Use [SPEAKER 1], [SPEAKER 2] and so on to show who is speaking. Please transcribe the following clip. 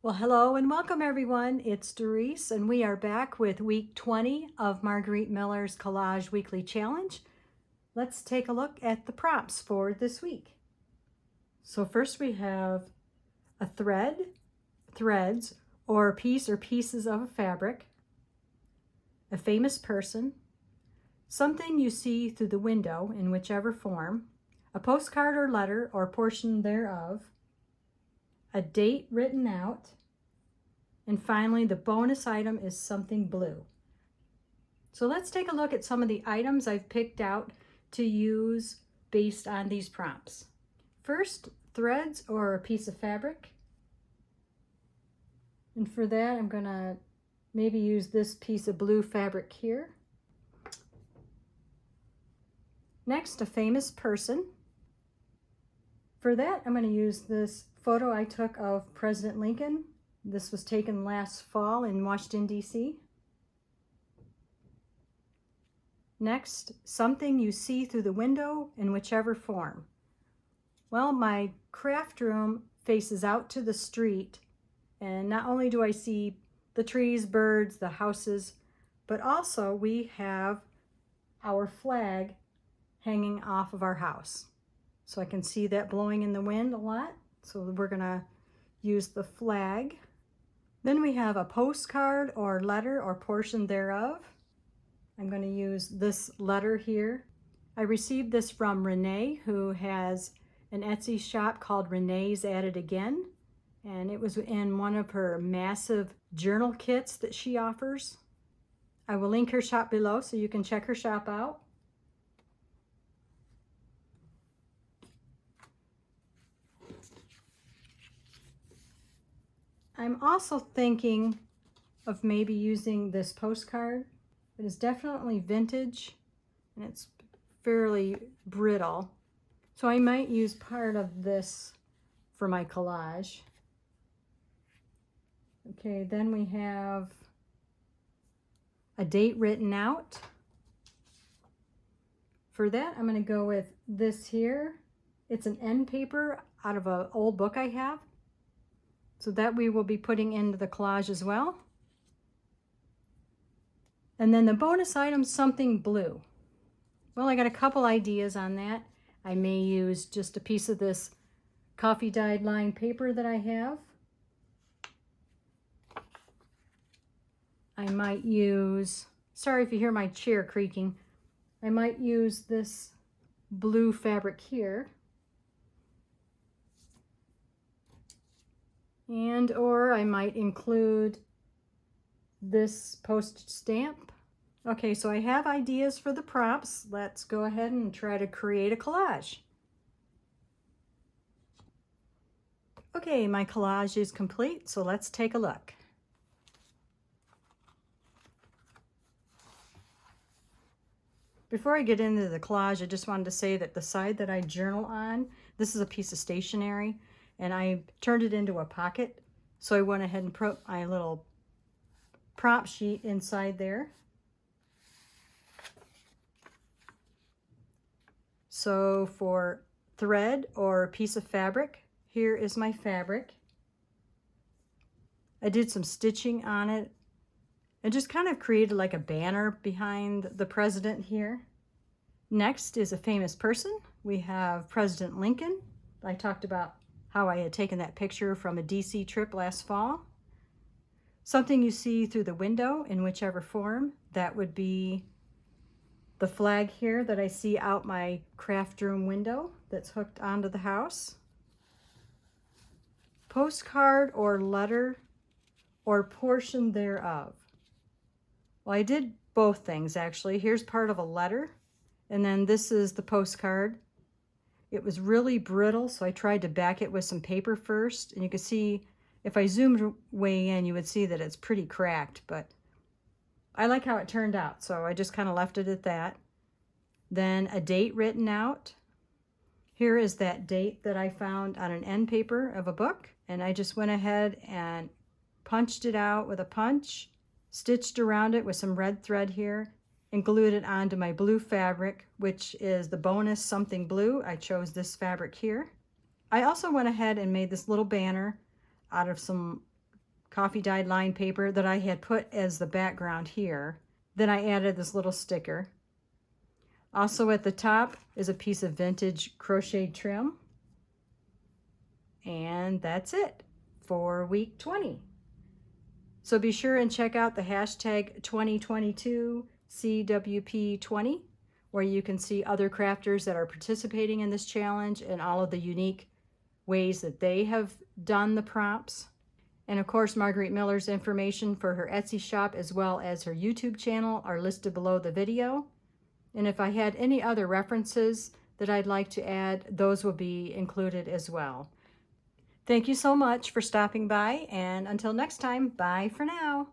[SPEAKER 1] Well, hello and welcome everyone. It's Doris and we are back with week 20 of Margarete Miller's Collage Weekly Challenge. Let's take a look at the prompts for this week. So first we have a thread, threads, or a piece or pieces of a fabric, a famous person, something you see through the window in whichever form, a postcard or letter or portion thereof, a date written out, and finally the bonus item is something blue. So let's take a look at some of the items I've picked out to use based on these prompts. First, threads or a piece of fabric. And for that, I'm gonna maybe use this piece of blue fabric here. Next, a famous person. For that, I'm gonna use this photo I took of President Lincoln. This was taken last fall in Washington, D.C. Next, something you see through the window in whichever form. Well, my craft room faces out to the street, and not only do I see the trees, birds, the houses, but also we have our flag hanging off of our house. So I can see that blowing in the wind a lot. So we're gonna use the flag. Then we have a postcard or letter or portion thereof. I'm going to use this letter here. I received this from Renee, who has an Etsy shop called Renee's At It Again. And it was in one of her massive journal kits that she offers. I will link her shop below so you can check her shop out. I'm also thinking of maybe using this postcard. It is definitely vintage and it's fairly brittle. So I might use part of this for my collage. Okay, then we have a date written out. For that, I'm going to go with this here. It's an end paper out of an old book I have. So that we will be putting into the collage as well. And then the bonus item, something blue. Well, I got a couple ideas on that. I may use just a piece of this coffee dyed lined paper that I have. I might use, sorry if you hear my chair creaking, I might use this blue fabric here. And or I might include this post stamp. Okay, so I have ideas for the props. Let's go ahead and try to create a collage. Okay, my collage is complete, so let's take a look. Before I get into the collage, I just wanted to say that the side that I journal on, this is a piece of stationery, and I turned it into a pocket. So I went ahead and put my little prop sheet inside there. So for thread or a piece of fabric, here is my fabric. I did some stitching on it and just kind of created like a banner behind the president here. Next is a famous person. We have President Lincoln. I talked about how I had taken that picture from a DC trip last fall. Something you see through the window in whichever form. That would be the flag here that I see out my craft room window that's hooked onto the house. Postcard or letter or portion thereof. Well, I did both things actually. Here's part of a letter, and then this is the postcard. It was really brittle, so I tried to back it with some paper first. And you can see, if I zoomed way in, you would see that it's pretty cracked, but I like how it turned out, so I just kind of left it at that. Then a date written out. Here is that date that I found on an end paper of a book, and I just went ahead and punched it out with a punch, stitched around it with some red thread here, and glued it onto my blue fabric, which is the bonus something blue. I chose this fabric here. I also went ahead and made this little banner out of some coffee dyed lined paper that I had put as the background here. Then I added this little sticker. Also at the top is a piece of vintage crocheted trim. And that's it for week 20. So be sure and check out the hashtag 2022 CWP20, where you can see other crafters that are participating in this challenge and all of the unique ways that they have done the prompts. And of course, Margarete Miller's information for her Etsy shop as well as her YouTube channel are listed below the video. And if I had any other references that I'd like to add, those will be included as well. Thank you so much for stopping by, and until next time, bye for now.